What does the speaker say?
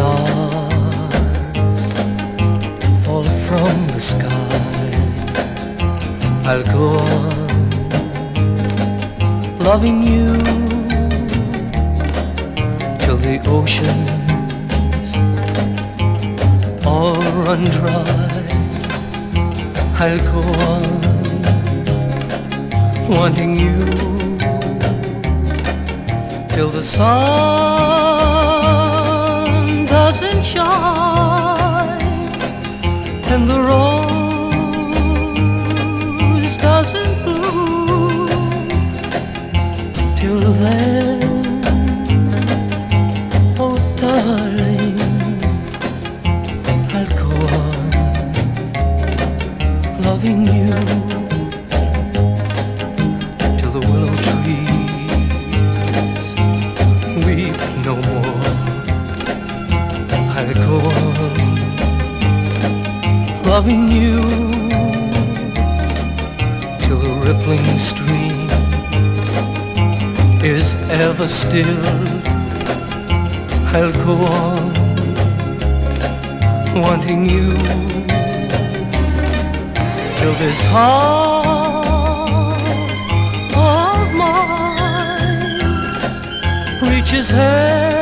stars fall from the sky, I'll go on loving you till the oceans all run dry. I'll go on wanting you till the sun doesn't shine and the rose doesn't bloom. Till then, oh darling, I'll go on loving you till the willow trees weep no more. I'll go on loving you till the rippling stream is ever still. I'll go on wanting you till this heart of mine reaches heaven